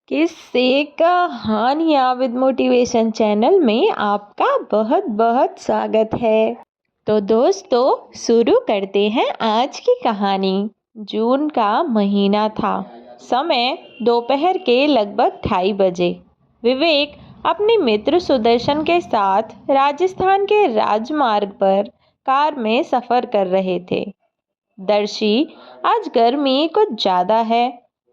किससे कहानियाँ with motivation channel में आपका बहुत बहुत स्वागत है। तो दोस्तों, शुरू करते हैं आज की कहानी। जून का महीना था। समय दोपहर के लगभग 2:30 बजे। विवेक अपने मित्र सुदर्शन के साथ राजस्थान के राजमार्ग पर कार में सफ़र कर रहे थे। दर्शी, आज गर्मी कुछ ज़्यादा है।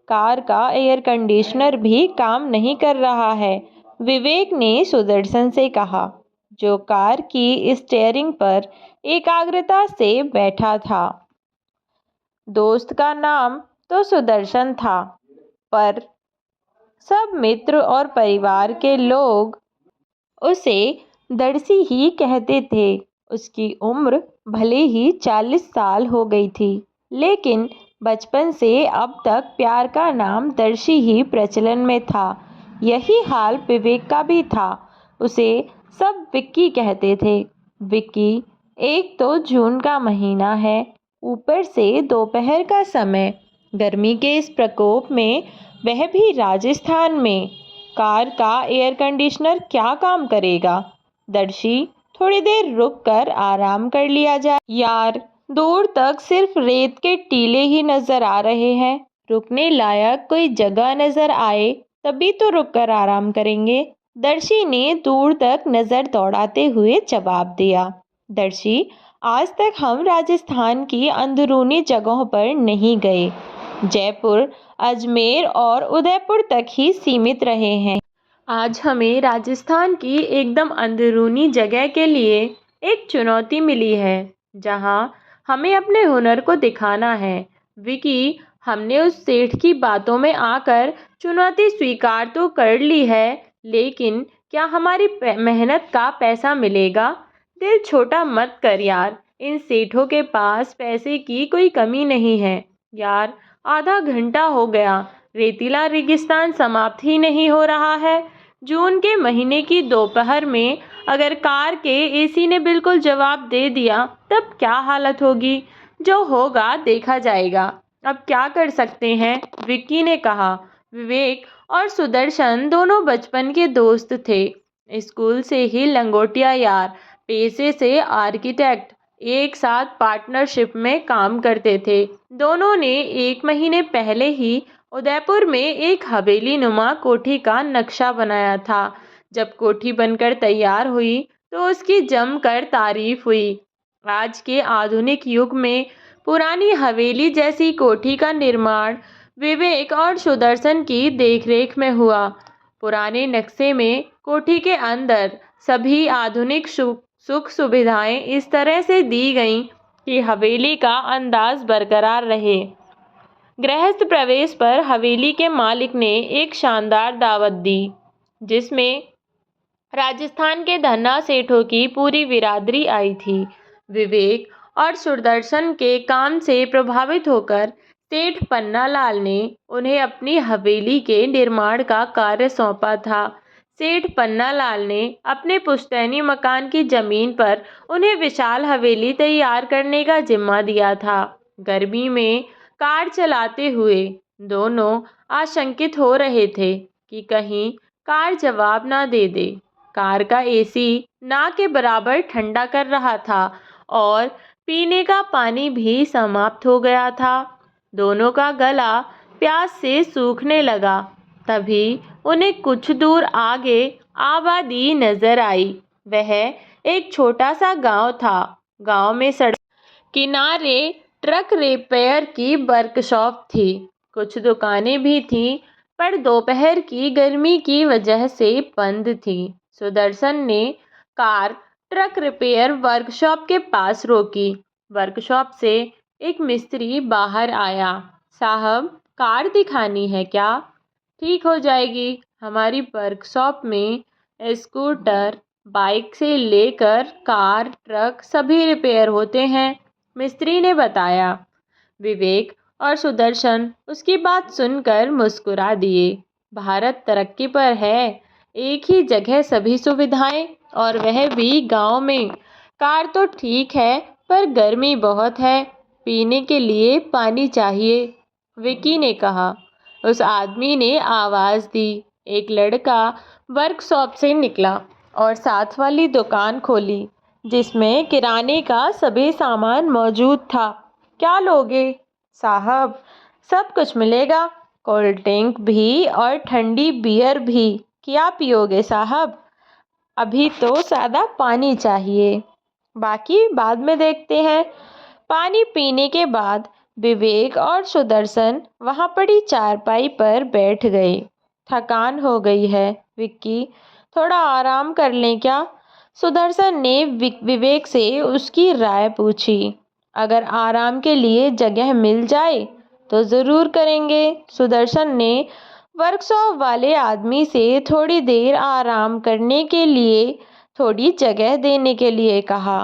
कार का एयर कंडीशनर भी काम नहीं कर रहा है, विवेक ने सुदर्शन से कहा, जो कार की स्टीयरिंग पर एकाग्रता से बैठा था। दोस्त का नाम तो सुदर्शन था, पर सब मित्र और परिवार के लोग उसे दर्शी ही कहते थे। उसकी उम्र भले ही 40 साल हो गई थी, लेकिन बचपन से अब तक प्यार का नाम दर्शी ही प्रचलन में था। यही हाल विवेक का भी था। उसे सब विक्की कहते थे। विक्की, एक तो जून का महीना है, ऊपर से दोपहर का समय। गर्मी के इस प्रकोप में, वह भी राजस्थान में, कार का एयर कंडीशनर क्या काम करेगा। दर्शी, थोड़ी देर रुक कर आराम कर लिया जाए यार। दूर तक सिर्फ रेत के टीले ही नजर आ रहे हैं। रुकने लायक कोई जगह नजर आए तभी तो रुक कर आराम करेंगे। दर्शी ने दूर तक नजर दौड़ाते हुए जवाब दिया। दर्शी, आज तक हम राजस्थान की अंदरूनी जगहों पर नहीं गए। जयपुर, अजमेर और उदयपुर तक ही सीमित रहे हैं। आज हमें राजस्थान की एकदम अंदरूनी जगह के लिए एक चुनौती मिली है, जहां हमें अपने हुनर को दिखाना है। विकी, हमने उस सेठ की बातों में आकर चुनौती स्वीकार तो कर ली है, लेकिन क्या हमारी मेहनत का पैसा मिलेगा? दिल छोटा मत कर यार। इन सेठों के पास पैसे की कोई कमी नहीं है यार। आधा घंटा हो गया, रेतीला रेगिस्तान समाप्त ही नहीं हो रहा है। जून के महीने की दोपहर में अगर कार के एसी ने बिल्कुल जवाब दे दिया, तब क्या हालत होगी? जो होगा देखा जाएगा। अब क्या कर सकते हैं, विक्की ने कहा। विवेक और सुदर्शन दोनों बचपन के दोस्त थे। स्कूल से ही लंगोटिया यार, पेशे से आर्किटेक्ट, एक साथ पार्टनरशिप में काम करते थे। दोनों ने 1 महीने पहले ही उदयपुर में एक हवेली नुमा कोठी का नक्शा बनाया था। जब कोठी बनकर तैयार हुई तो उसकी जमकर तारीफ हुई। आज के आधुनिक युग में पुरानी हवेली जैसी कोठी का निर्माण विवेक और सुदर्शन की देखरेख में हुआ। पुराने नक्शे में कोठी के अंदर सभी आधुनिक सुख सुविधाएं इस तरह से दी गईं कि हवेली का अंदाज बरकरार रहे। गृहस्थ प्रवेश पर हवेली के मालिक ने एक शानदार दावत दी, जिसमें राजस्थान के धन्ना सेठों की पूरी बिरादरी आई थी। विवेक और सुदर्शन के काम से प्रभावित होकर सेठ पन्नालाल ने उन्हें अपनी हवेली के निर्माण का कार्य सौंपा था। सेठ पन्नालाल ने अपने पुश्तैनी मकान की जमीन पर उन्हें विशाल हवेली तैयार करने का जिम्मा दिया था। गर्मी में कार चलाते हुए दोनों आशंकित हो रहे थे कि कहीं कार जवाब ना दे दे। कार का एसी ना के बराबर ठंडा कर रहा था और पीने का पानी भी समाप्त हो गया था। दोनों का गला प्यास से सूखने लगा। तभी उन्हें कुछ दूर आगे आबादी नजर आई। वह एक छोटा सा गांव था। गांव में सड़क किनारे ट्रक रिपेयर की वर्कशॉप थी। कुछ दुकानें भी थीं, पर दोपहर की गर्मी की वजह से बंद थी। सुदर्शन ने कार ट्रक रिपेयर वर्कशॉप के पास रोकी। वर्कशॉप से एक मिस्त्री बाहर आया। साहब, कार दिखानी है क्या? ठीक हो जाएगी। हमारी वर्कशॉप में स्कूटर, बाइक से लेकर कार, ट्रक सभी रिपेयर होते हैं, मिस्त्री ने बताया। विवेक और सुदर्शन उसकी बात सुनकर मुस्कुरा दिए। भारत तरक्की पर है, एक ही जगह सभी सुविधाएं, और वह भी गांव में। कार तो ठीक है, पर गर्मी बहुत है, पीने के लिए पानी चाहिए, विकी ने कहा। उस आदमी ने आवाज़ दी। एक लड़का वर्कशॉप से निकला और साथ वाली दुकान खोली जिसमें किराने का सभी सामान मौजूद था। क्या लोगे? साहब, सब कुछ मिलेगा, कोल्ड ड्रिंक भी और ठंडी बियर भी। क्या पियोगे साहब? अभी तो सादा पानी चाहिए, बाकी बाद में देखते हैं। पानी पीने के बाद विवेक और सुदर्शन वहां पड़ी चारपाई पर बैठ गए। थकान हो गई है विक्की, थोड़ा आराम कर लें क्या? सुदर्शन ने विवेक से उसकी राय पूछी। अगर आराम के लिए जगह मिल जाए तो ज़रूर करेंगे। सुदर्शन ने वर्कशॉप वाले आदमी से थोड़ी देर आराम करने के लिए थोड़ी जगह देने के लिए कहा।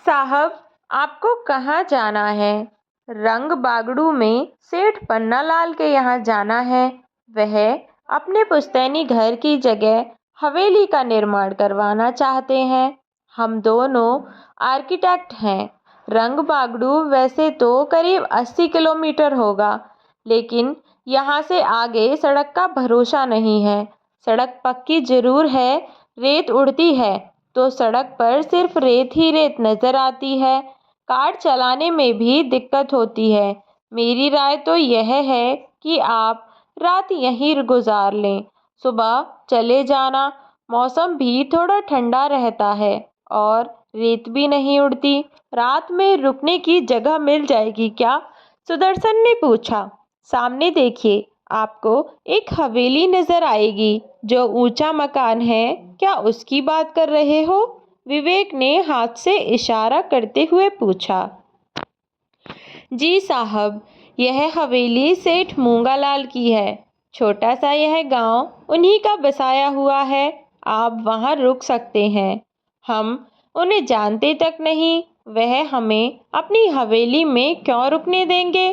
साहब, आपको कहाँ जाना है? रंग बागड़ू में सेठ पन्नालाल के यहाँ जाना है। वह अपने पुश्तैनी घर की जगह हवेली का निर्माण करवाना चाहते हैं। हम दोनों आर्किटेक्ट हैं। रंग बागड़ू वैसे तो करीब 80 किलोमीटर होगा, लेकिन यहाँ से आगे सड़क का भरोसा नहीं है। सड़क पक्की जरूर है, रेत उड़ती है तो सड़क पर सिर्फ रेत ही रेत नजर आती है। कार चलाने में भी दिक्कत होती है। मेरी राय तो यह है कि आप रात यहीं गुजार लें, सुबह चले जाना। मौसम भी थोड़ा ठंडा रहता है और रेत भी नहीं उड़ती। रात में रुकने की जगह मिल जाएगी क्या? सुदर्शन ने पूछा। सामने देखिए, आपको एक हवेली नजर आएगी, जो ऊंचा मकान है। क्या उसकी बात कर रहे हो? विवेक ने हाथ से इशारा करते हुए पूछा। जी साहब, यह हवेली सेठ मूंगालाल की है। छोटा सा यह गांव उन्हीं का बसाया हुआ है। आप वहां रुक सकते हैं। हम उन्हें जानते तक नहीं, वह हमें अपनी हवेली में क्यों रुकने देंगे?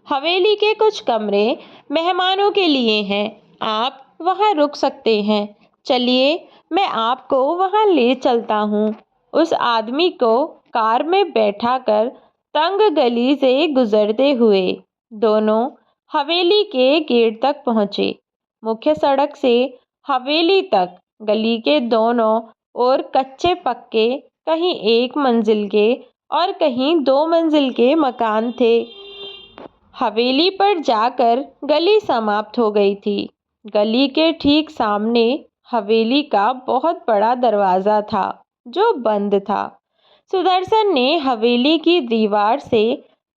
हवेली के कुछ कमरे मेहमानों के लिए हैं, आप वहां रुक सकते हैं। चलिए, मैं आपको वहां ले चलता हूँ। उस आदमी को कार में बैठाकर तंग गली से गुजरते हुए दोनों हवेली के गेट तक पहुंचे। मुख्य सड़क से हवेली तक गली के दोनों ओर कच्चे पक्के, कहीं 1 मंजिल के और कहीं 2 मंजिल के मकान थे। हवेली पर जाकर गली समाप्त हो गई थी। गली के ठीक सामने हवेली का बहुत बड़ा दरवाज़ा था जो बंद था। सुदर्शन ने हवेली की दीवार से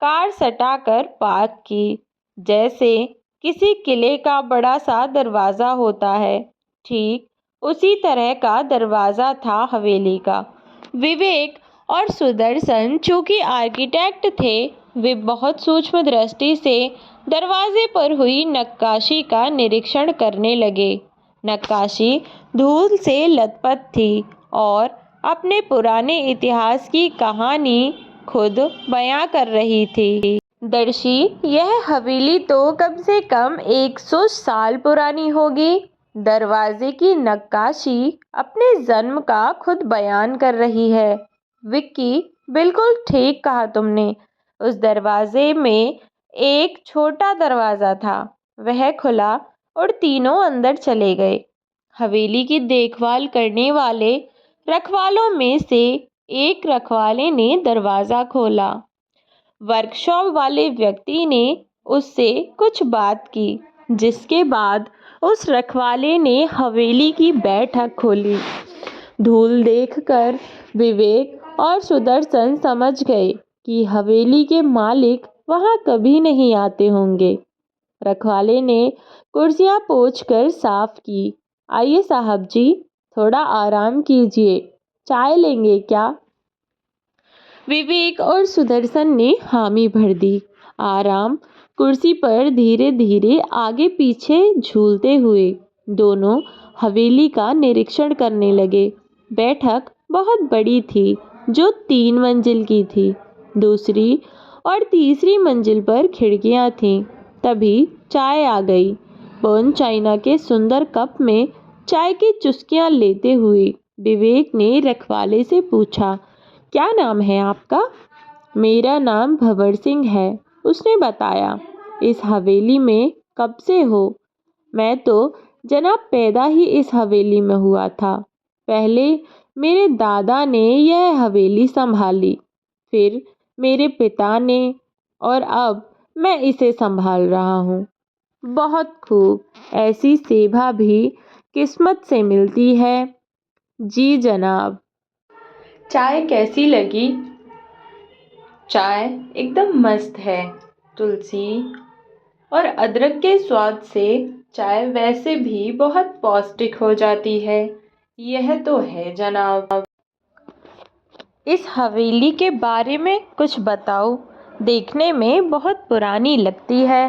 कार सटाकर पार्क की, जैसे किसी किले का बड़ा सा दरवाज़ा होता है। ठीक उसी तरह का दरवाज़ा था हवेली का। विवेक और सुदर्शन चूंकि आर्किटेक्ट थे, वे बहुत सूक्ष्म दृष्टि से दरवाजे पर हुई नक्काशी का निरीक्षण करने लगे। नक्काशी धूल से लथपथ थी और अपने पुराने इतिहास की कहानी खुद बयां कर रही थी। दर्शी, यह हवेली तो कम से कम 100 साल पुरानी होगी। दरवाजे की नक्काशी अपने जन्म का खुद बयान कर रही है। विक्की, बिल्कुल ठीक कहा तुमने। उस दरवाजे में एक छोटा दरवाजा था, वह खुला और तीनों अंदर चले गए। हवेली की देखभाल करने वाले रखवालों में से एक रखवाले ने दरवाजा खोला। वर्कशॉप वाले व्यक्ति ने उससे कुछ बात की, जिसके बाद उस रखवाले ने हवेली की बैठक खोली। धूल देखकर विवेक और सुदर्शन समझ गए कि हवेली के मालिक वहां कभी नहीं आते होंगे। रखवाले ने कुर्सियां पोंछकर साफ की। आइए साहब जी, थोड़ा आराम कीजिए, चाय लेंगे क्या? विवेक और सुदर्शन ने हामी भर दी। आराम कुर्सी पर धीरे धीरे आगे पीछे झूलते हुए दोनों हवेली का निरीक्षण करने लगे। बैठक बहुत बड़ी थी, जो 3 मंजिल की थी। दूसरी और तीसरी मंजिल पर खिड़कियां थीं। तभी चाय आ गई। बर्न चाइना के सुंदर कप में चाय की चुस्कियां लेते हुए विवेक ने रखवाले से पूछा, क्या नाम है आपका? मेरा नाम भंवर सिंह है, उसने बताया। इस हवेली में कब से हो? मैं तो जनाब पैदा ही इस हवेली में हुआ था। पहले मेरे दादा ने यह हवेली संभाली, फिर मेरे पिता ने, और अब मैं इसे संभाल रहा हूँ। बहुत खूब, ऐसी सेवा भी किस्मत से मिलती है। जी जनाब। चाय कैसी लगी? चाय एकदम मस्त है। तुलसी और अदरक के स्वाद से चाय वैसे भी बहुत पौष्टिक हो जाती है। यह तो है जनाब। इस हवेली के बारे में कुछ बताओ। देखने में बहुत पुरानी लगती है।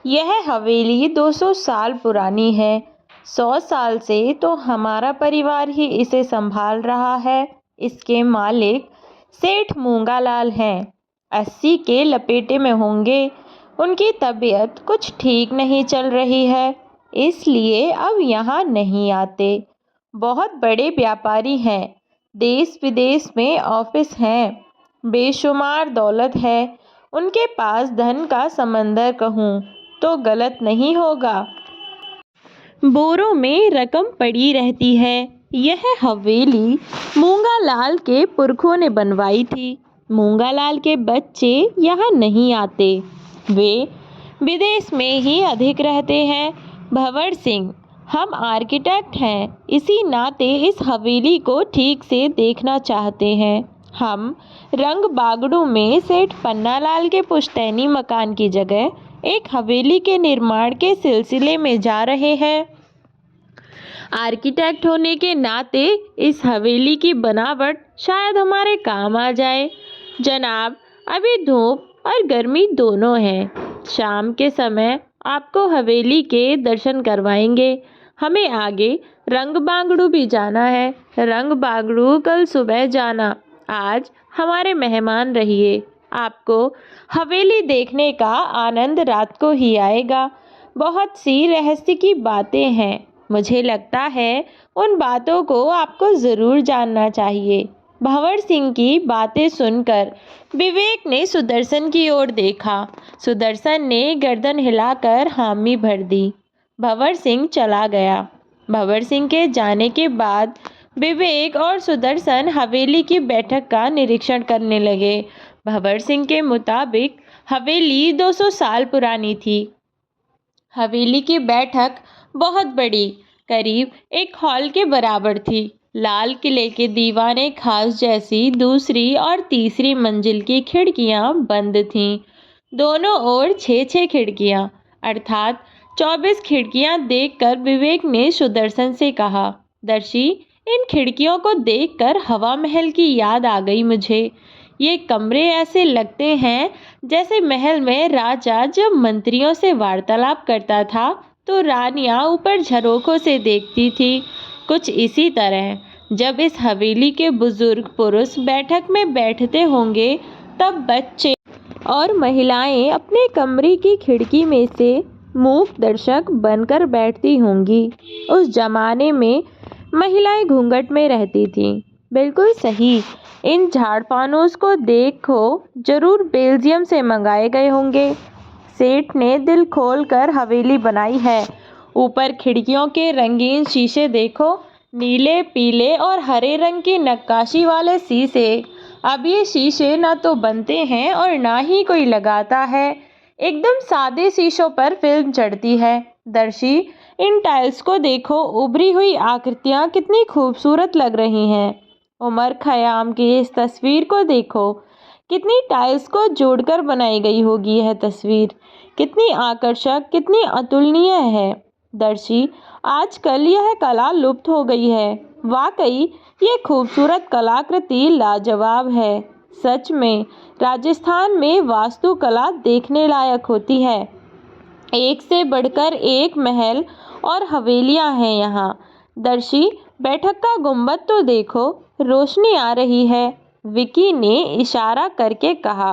यह हवेली 200 साल पुरानी है। 100 साल से तो हमारा परिवार ही इसे संभाल रहा है। इसके मालिक सेठ मूंगालाल हैं। 80 के लपेटे में होंगे। उनकी तबीयत कुछ ठीक नहीं चल रही है, इसलिए अब यहाँ नहीं आते। बहुत बड़े व्यापारी हैं। देश विदेश में ऑफिस हैं। बेशुमार दौलत है। उनके पास धन का समंदर कहूँ तो गलत नहीं होगा। बोरों में रकम पड़ी रहती है। यह हवेली मूंगालाल के पुरखों ने बनवाई थी। मूंगालाल के बच्चे यहाँ नहीं आते। वे विदेश में ही अधिक रहते हैं। भंवर सिंह, हम आर्किटेक्ट हैं, इसी नाते इस हवेली को ठीक से देखना चाहते हैं। हम रंग बागड़ू में सेठ पन्नालाल के पुश्तैनी मकान की जगह एक हवेली के निर्माण के सिलसिले में जा रहे हैं। आर्किटेक्ट होने के नाते इस हवेली की बनावट शायद हमारे काम आ जाए। जनाब, अभी धूप और गर्मी दोनों हैं। शाम के समय आपको हवेली के दर्शन करवाएंगे। हमें आगे रंग बागड़ू भी जाना है। रंग बागड़ू कल सुबह जाना। आज हमारे मेहमान रहिए। आपको हवेली देखने का आनंद रात को ही आएगा। बहुत सी रहस्य की बातें हैं। मुझे लगता है उन बातों को आपको ज़रूर जानना चाहिए। भंवर सिंह की बातें सुनकर विवेक ने सुदर्शन की ओर देखा। सुदर्शन ने गर्दन हिलाकर हामी भर दी। भंवर सिंह चला गया। भंवर सिंह के जाने के बाद विवेक और सुदर्शन हवेली की बैठक का निरीक्षण करने लगे। भंवर सिंह के मुताबिक हवेली 200 साल पुरानी थी। हवेली की बैठक बहुत बड़ी, करीब एक हॉल के बराबर थी। लाल किले के दीवाने खास जैसी दूसरी और तीसरी मंजिल की खिड़कियां बंद थीं। दोनों ओर 6-6 खिड़कियां, अर्थात 24 खिड़कियां देखकर विवेक ने सुदर्शन से कहा, दर्शी, इन खिड़कियों को देखकर हवा महल की याद आ गई मुझे। ये कमरे ऐसे लगते हैं जैसे महल में राजा जब मंत्रियों से वार्तालाप करता था तो रानियां ऊपर झरोखों से देखती थी। कुछ इसी तरह जब इस हवेली के बुजुर्ग पुरुष बैठक में बैठते होंगे तब बच्चे और महिलाएं अपने कमरे की खिड़की में से मूक दर्शक बनकर बैठती होंगी। उस जमाने में महिलाएं घूंघट में रहती थीं। बिल्कुल सही। इन झाड़पानोस को देखो, जरूर बेल्जियम से मंगाए गए होंगे। सेठ ने दिल खोलकर हवेली बनाई है। ऊपर खिड़कियों के रंगीन शीशे देखो, नीले, पीले और हरे रंग की नक्काशी वाले शीशे। अब ये शीशे ना तो बनते हैं और ना ही कोई लगाता है। एकदम सादे शीशों पर फिल्म चढ़ती है। दर्शी, इन टाइल्स को देखो, उभरी हुई आकृतियाँ कितनी खूबसूरत लग रही हैं। उमर खयाम की इस तस्वीर को देखो, कितनी टाइल्स को जोड़कर बनाई गई होगी यह तस्वीर। कितनी आकर्षक, कितनी अतुलनीय है। दर्शी, आजकल यह कला लुप्त हो गई है। वाकई ये खूबसूरत कलाकृति लाजवाब है। सच में राजस्थान में वास्तुकला देखने लायक होती है। एक से बढ़कर एक महल और हवेलियां हैं यहाँ। दर्शी, बैठक का गुंबद तो देखो, रोशनी आ रही है। विकी ने इशारा करके कहा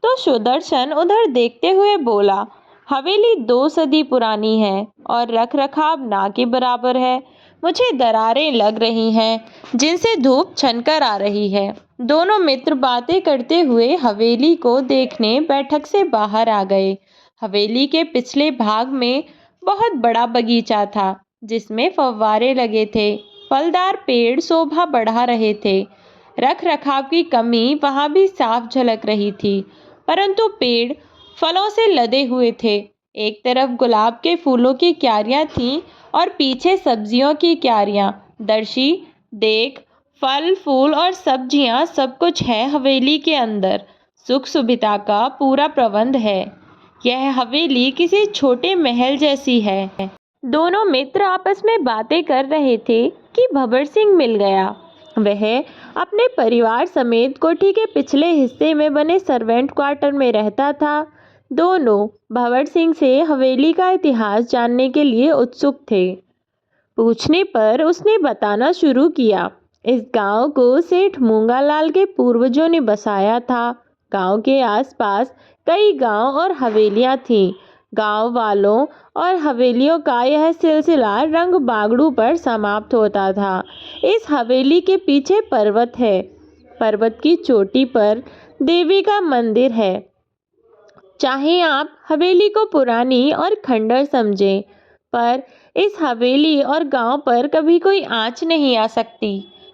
तो सुदर्शन उधर देखते हुए बोला, हवेली 2 सदी पुरानी है और रख रखाव ना के बराबर है। मुझे दरारें लग रही हैं जिनसे धूप छनकर आ रही है। दोनों मित्र बातें करते हुए हवेली को देखने बैठक से बाहर आ गए। हवेली के पिछले भाग में बहुत बड़ा बगीचा था, जिसमें फव्वारे लगे थे। फलदार पेड़ शोभा बढ़ा रहे थे। रख रखाव की कमी वहां भी साफ झलक रही थी, परंतु पेड़ फलों से लदे हुए थे। एक तरफ गुलाब के फूलों की क्यारियां थीं और पीछे सब्जियों की क्यारियां। दर्शी देख, फल फूल और सब्जियां सब कुछ है हवेली के अंदर। सुख सुविधा का पूरा प्रबंध है। यह हवेली किसी छोटे महल जैसी है। दोनों मित्र आपस में बातें कर रहे थे कि भंवर सिंह मिल गया। वह अपने परिवार समेत कोठी के पिछले हिस्से में बने सर्वेंट क्वार्टर में रहता था। दोनों भंवर सिंह से हवेली का इतिहास जानने के लिए उत्सुक थे। पूछने पर उसने बताना शुरू किया। इस गांव को सेठ मूंगालाल के पूर्वजों ने बसाया था। गांव के आसपास कई गांव और हवेलियां थीं। गांव वालों और हवेलियों का यह सिलसिला रंग बागड़ू पर समाप्त होता था। इस हवेली के पीछे पर्वत है। पर्वत की चोटी पर देवी का मंदिर है। चाहे आप हवेली को पुरानी और खंडर समझें, पर इस हवेली और गांव पर कभी कोई आंच नहीं आ सकती।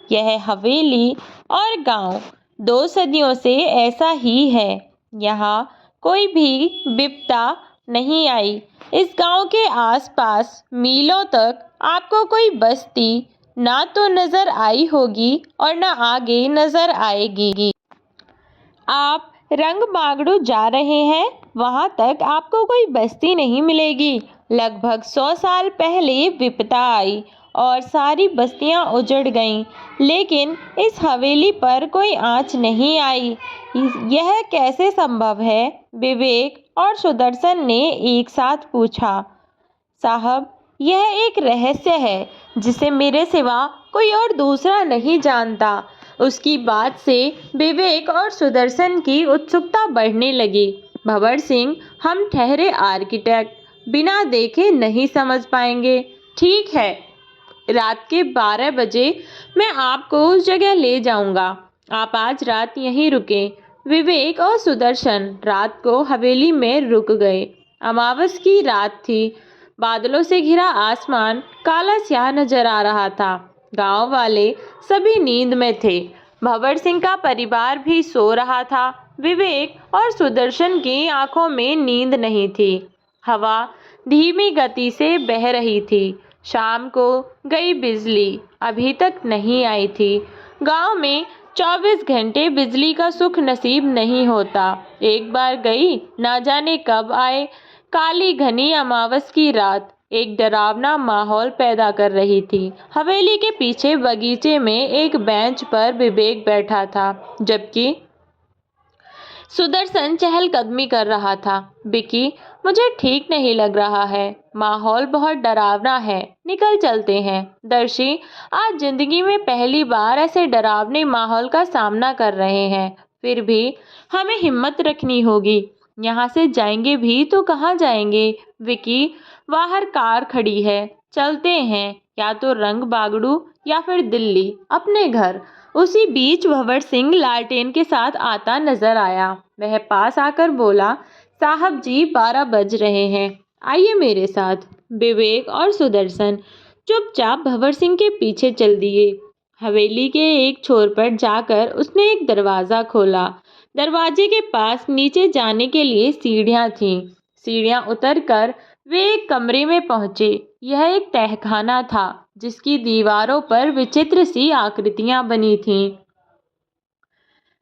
यह हवेली और गांव 2 सदियों से ऐसा ही है। यहाँ कोई भी विपदा नहीं आई। इस गांव के आसपास मीलों तक आपको कोई बस्ती ना तो नजर आई होगी और ना आगे नजर आएगी। आप रंग बागड़ू जा रहे हैं, वहां तक आपको कोई बस्ती नहीं मिलेगी। लगभग 100 साल पहले विपदा आई और सारी बस्तियां उजड़ गईं, लेकिन इस हवेली पर कोई आंच नहीं आई। यह कैसे संभव है? विवेक और सुदर्शन ने एक साथ पूछा। साहब, यह एक रहस्य है जिसे मेरे सिवा कोई और दूसरा नहीं जानता। उसकी बात से विवेक और सुदर्शन की उत्सुकता बढ़ने लगी। भंवर सिंह, हम ठहरे आर्किटेक्ट, बिना देखे नहीं समझ पाएंगे। ठीक है, रात के 12 बजे मैं आपको उस जगह ले जाऊंगा। आप आज रात यहीं रुकें। विवेक और सुदर्शन रात को हवेली में रुक गए। अमावस की रात थी। बादलों से घिरा आसमान काला स्याह नजर आ रहा था। गांव वाले सभी नींद में थे। भंवर सिंह का परिवार भी सो रहा था। विवेक और सुदर्शन की आंखों में नींद नहीं थी। हवा धीमी गति से बह रही थी। शाम को गई बिजली अभी तक नहीं आई थी। गांव में 24 घंटे बिजली का सुख नसीब नहीं होता। एक बार गई, ना जाने कब आए। काली घनी अमावस की रात एक डरावना माहौल पैदा कर रही थी। हवेली के पीछे बगीचे में एक बेंच पर विवेक बैठा था, जबकि सुदर्शन चहलकदमी कर रहा था। विकी, मुझे ठीक नहीं लग रहा है। माहौल बहुत डरावना है। निकल चलते हैं। दर्शी, आज जिंदगी में पहली बार ऐसे डरावने माहौल का सामना कर रहे हैं। फिर भी हमें हिम्मत रखनी होगी। यहाँ से जाएंगे भी तो कहाँ जाएंगे? विकी, बाहर कार खड़ी है, चलते हैं। या तो रंग बागड़ू या फिर दिल्ली, अपने घर। उसी बीच भंवर सिंह लालटेन के साथ आता नजर आया। वह पास आकर बोला, साहब जी, 12 बज रहे हैं, आइए मेरे साथ। विवेक और सुदर्शन चुपचाप भंवर सिंह के पीछे चल दिए। हवेली के एक छोर पर जाकर उसने एक दरवाजा खोला। दरवाजे के पास नीचे जाने के लिए सीढ़ियां थीं। सीढ़ियां उतरकर वे एक कमरे में पहुंचे। यह एक तहखाना था, जिसकी दीवारों पर विचित्र सी आकृतियां बनी थीं।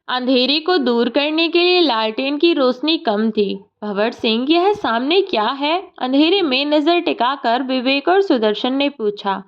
अंधेरे को दूर करने के लिए लालटेन की रोशनी कम थी। भंवर सिंह, यह सामने क्या है? अंधेरे में नजर टिकाकर विवेक और सुदर्शन ने पूछा।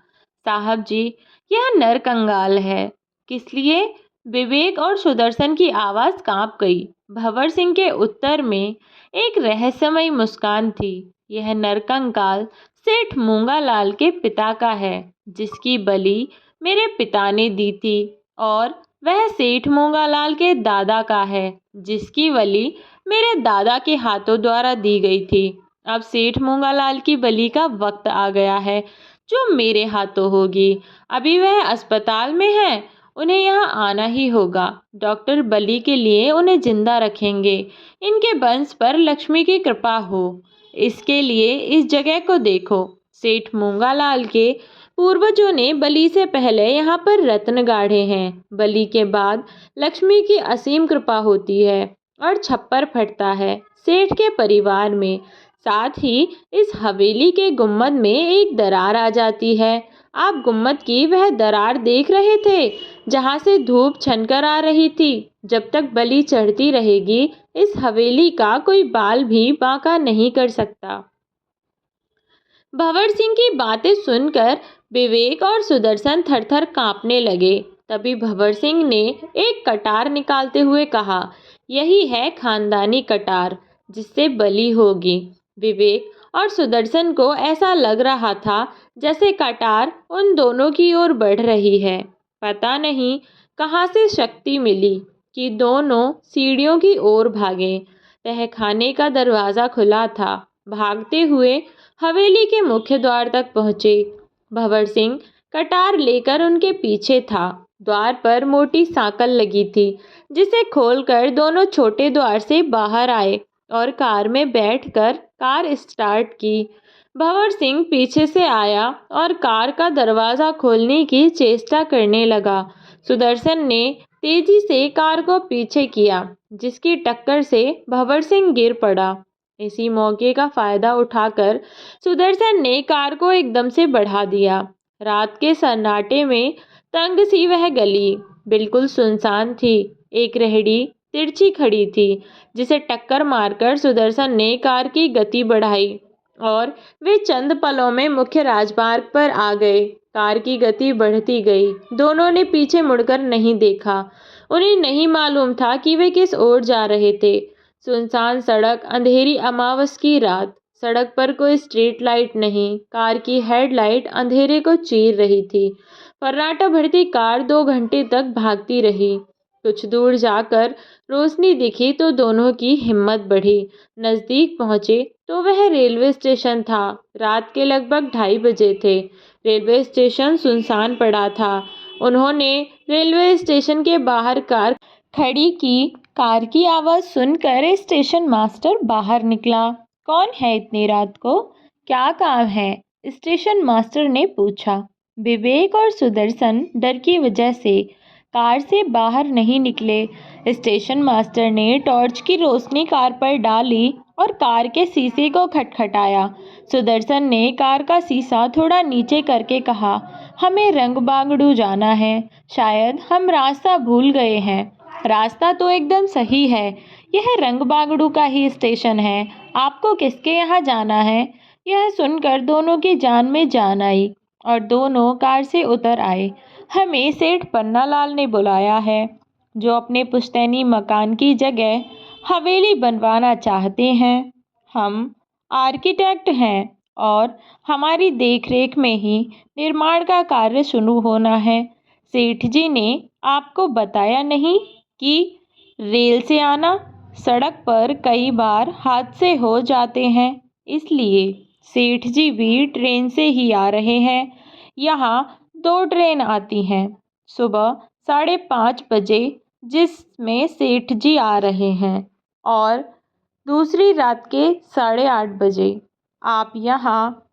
साहब जी, यह नरकंकाल है। किस लिए? विवेक और सुदर्शन की आवाज कांप गई। भंवर सिंह के उत्तर में एक रहस्यमयी मुस्कान थी। यह नरकंकाल सेठ मूंगालाल के पिता का है, जिसकी बलि मेरे पिता ने दी थी, और वह सेठ मूंगालाल के दादा का है, जिसकी बलि मेरे दादा के हाथों द्वारा दी गई थी। अब सेठ मूंगालाल की बलि का वक्त आ गया है, जो मेरे हाथों होगी। अभी वह अस्पताल में है उन्हें यहाँ आना ही होगा। डॉक्टर बलि के लिए उन्हें जिंदा रखेंगे। इनके वंश पर लक्ष्मी की कृपा हो। इसके लिए इस जगह को देखो। सेठ मूंगालाल के पूर्वजों ने बलि से पहले यहाँ पर रत्न गाढ़े हैं। बलि के बाद लक्ष्मी की असीम कृपा होती है और छप्पर फटता है सेठ के परिवार में। साथ ही इस हवेली के गुम्मद में एक दरार आ जाती है। आप गुम्मद की वह दरार देख रहे थे जहाँ से धूप छनकर आ रही थी। जब तक बलि चढ़ती रहेगी इस हवेली का कोई बाल भी बांका नहीं कर सकता। भंवर सिंह की बातें सुनकर विवेक और सुदर्शन थरथर कांपने लगे। तभी भंवर सिंह ने एक कटार निकालते हुए कहा, यही है खानदानी कटार जिससे बलि होगी। विवेक और सुदर्शन को ऐसा लग रहा था जैसे कटार उन दोनों की ओर बढ़ रही है। पता नहीं कहाँ से शक्ति मिली कि दोनों सीढ़ियों की ओर भागे। तहखाने का दरवाज़ा खुला था। भागते हुए हवेली के मुख्य द्वार तक पहुँचे। भंवर सिंह कटार लेकर उनके पीछे था। द्वार पर मोटी सांकल लगी थी जिसे खोलकर दोनों छोटे द्वार से बाहर आए और कार में बैठकर कार स्टार्ट की। भंवर सिंह पीछे से आया और कार का दरवाज़ा खोलने की चेष्टा करने लगा। सुदर्शन ने तेजी से कार को पीछे किया जिसकी टक्कर से भंवर सिंह गिर पड़ा। इसी मौके का फायदा उठाकर सुदर्शन ने कार को एकदम से बढ़ा दिया। रात के सन्नाटे में तंग सी वह गली बिल्कुल सुनसान थी। एक रेहड़ी तिरछी खड़ी थी जिसे टक्कर मारकर सुदर्शन ने कार की गति बढ़ाई और वे चंद पलों में मुख्य राजमार्ग पर आ गए। कार की गति बढ़ती गई। दोनों ने पीछे मुड़कर नहीं देखा। उन्हें नहीं मालूम था कि वे किस ओर जा रहे थे। सुनसान सड़क, अंधेरी अमावस की रात। सड़क पर कोई स्ट्रीट लाइट नहीं। कार की हेडलाइट अंधेरे को चीर रही थी। फर्राटा भरती कार 2 घंटे तक भागती रही। कुछ दूर जाकर रोशनी दिखी तो दोनों की हिम्मत बढ़ी। नज़दीक पहुंचे तो वह रेलवे स्टेशन था। रात के लगभग 2:30 बजे थे। रेलवे स्टेशन सुनसान पड़ा था। उन्होंने रेलवे स्टेशन के बाहर कार खड़ी की। कार की आवाज़ सुनकर स्टेशन मास्टर बाहर निकला। कौन है इतनी रात को? क्या काम है? स्टेशन मास्टर ने पूछा। विवेक और सुदर्शन डर की वजह से कार से बाहर नहीं निकले। स्टेशन मास्टर ने टॉर्च की रोशनी कार पर डाली और कार के शीशे को खटखटाया। सुदर्शन ने कार का शीशा थोड़ा नीचे करके कहा, हमें रंगबांगड़ू जाना है। शायद हम रास्ता भूल गए हैं। रास्ता तो एकदम सही है। यह रंगबांगड़ू का ही स्टेशन है। आपको किसके यहाँ जाना है? यह सुनकर दोनों की जान में जान आई और दोनों कार से उतर आए। हमें सेठ पन्नालाल ने बुलाया है जो अपने पुश्तैनी मकान की जगह हवेली बनवाना चाहते हैं। हम आर्किटेक्ट हैं और हमारी देखरेख में ही निर्माण का कार्य शुरू होना है। सेठ जी ने आपको बताया नहीं कि रेल से आना? सड़क पर कई बार हादसे हो जाते हैं, इसलिए सेठ जी भी ट्रेन से ही आ रहे हैं। यहाँ 2 ट्रेन आती हैं। सुबह 5:30 बजे जिसमें सेठ जी आ रहे हैं और दूसरी रात के 8:30 बजे। आप यहाँ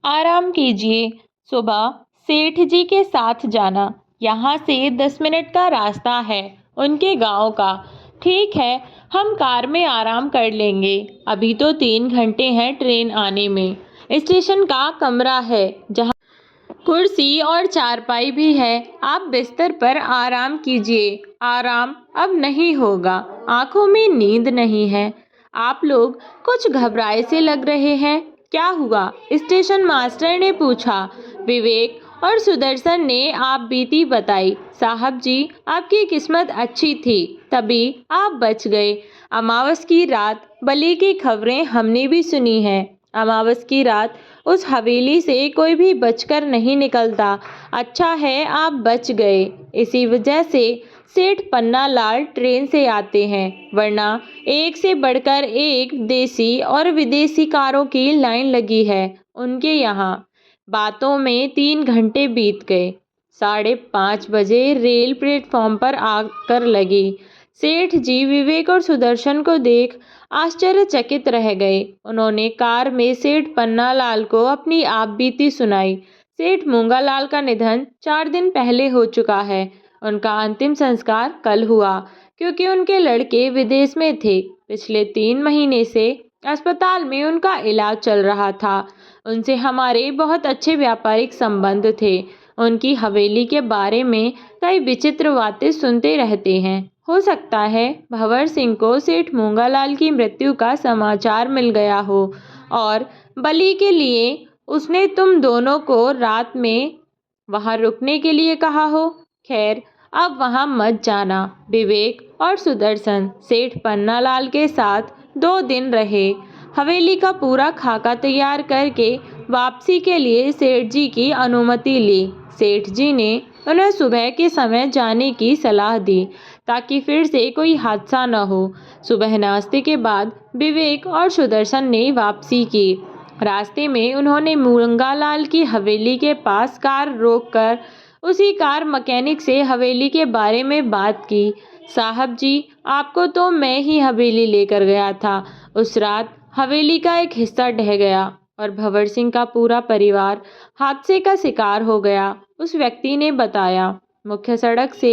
आराम कीजिए। सुबह सेठ जी के साथ जाना। यहाँ से 10 मिनट का रास्ता है उनके गांव का। ठीक है, हम कार में आराम कर लेंगे। अभी तो 3 घंटे हैं ट्रेन आने में। स्टेशन का कमरा है जहाँ कुर्सी और चारपाई भी है। आप बिस्तर पर आराम कीजिए। आराम अब नहीं होगा। आंखों में नींद नहीं है। आप लोग कुछ घबराए से लग रहे हैं। क्या हुआ? स्टेशन मास्टर ने पूछा। विवेक और सुदर्शन ने आप बीती बताई। साहब जी, आपकी किस्मत अच्छी थी, तभी आप बच गए। अमावस की रात बलि की खबरें हमने भी सुनी हैं। अमावस की रात उस हवेली से कोई भी बचकर नहीं निकलता। अच्छा है आप बच गए। इसी वजह से सेठ पन्नालाल ट्रेन से आते हैं, वरना एक से बढ़कर एक देसी और विदेशी कारों की लाइन लगी है उनके यहाँ। बातों में 3 घंटे बीत गए। 5:30 बजे रेल प्लेटफॉर्म पर आकर लगी। सेठ जी विवेक और सुदर्शन को देख आश्चर्यचकित रह गए। उन्होंने कार में सेठ पन्नालाल को अपनी आपबीती सुनाई। सेठ मूंगालाल का निधन 4 दिन पहले हो चुका है। उनका अंतिम संस्कार कल हुआ, क्योंकि उनके लड़के विदेश में थे। पिछले 3 महीने से अस्पताल में उनका इलाज चल रहा था। उनसे हमारे बहुत अच्छे व्यापारिक संबंध थे। उनकी हवेली के बारे में कई विचित्र बातें सुनते रहते हैं। हो सकता है भंवर सिंह को सेठ मूंगालाल की मृत्यु का समाचार मिल गया हो और बलि के लिए उसने तुम दोनों को रात में वहां रुकने के लिए कहा हो। खैर, अब वहां मत जाना। विवेक और सुदर्शन सेठ पन्नालाल के साथ 2 दिन रहे। हवेली का पूरा खाका तैयार करके वापसी के लिए सेठ जी की अनुमति ली। सेठ जी ने उन्हें सुबह के समय जाने की सलाह दी, ताकि फिर से कोई हादसा न हो। सुबह नाश्ते के बाद विवेक और सुदर्शन ने वापसी की। रास्ते में उन्होंने मूंगालाल की हवेली के पास कार रोककर उसी कार मैकेनिक से हवेली के बारे में बात की। साहब जी, आपको तो मैं ही हवेली लेकर गया था। उस रात हवेली का एक हिस्सा ढह गया और भंवर सिंह का पूरा परिवार हादसे का शिकार हो गया। उस व्यक्ति ने बताया। मुख्य सड़क से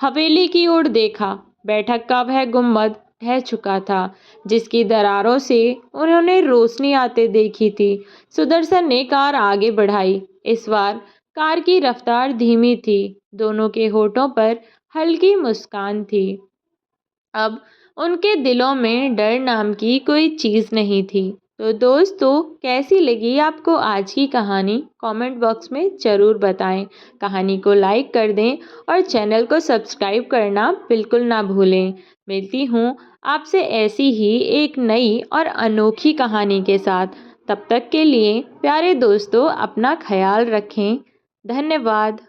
हवेली की ओर देखा। बैठक का वह गुम्बद ढह चुका था, जिसकी दरारों से उन्होंने रोशनी आते देखी थी। सुदर्शन ने कार आगे बढ़ाई। इस बार कार की रफ्तार धीमी थी। दोनों के होठों पर हल्की मुस्कान थी। अब उनके दिलों में डर नाम की कोई चीज़ नहीं थी। तो दोस्तों, कैसी लगी आपको आज की कहानी? कमेंट बॉक्स में ज़रूर बताएं। कहानी को लाइक कर दें और चैनल को सब्सक्राइब करना बिल्कुल ना भूलें। मिलती हूँ आपसे ऐसी ही एक नई और अनोखी कहानी के साथ। तब तक के लिए प्यारे दोस्तों, अपना ख्याल रखें। धन्यवाद।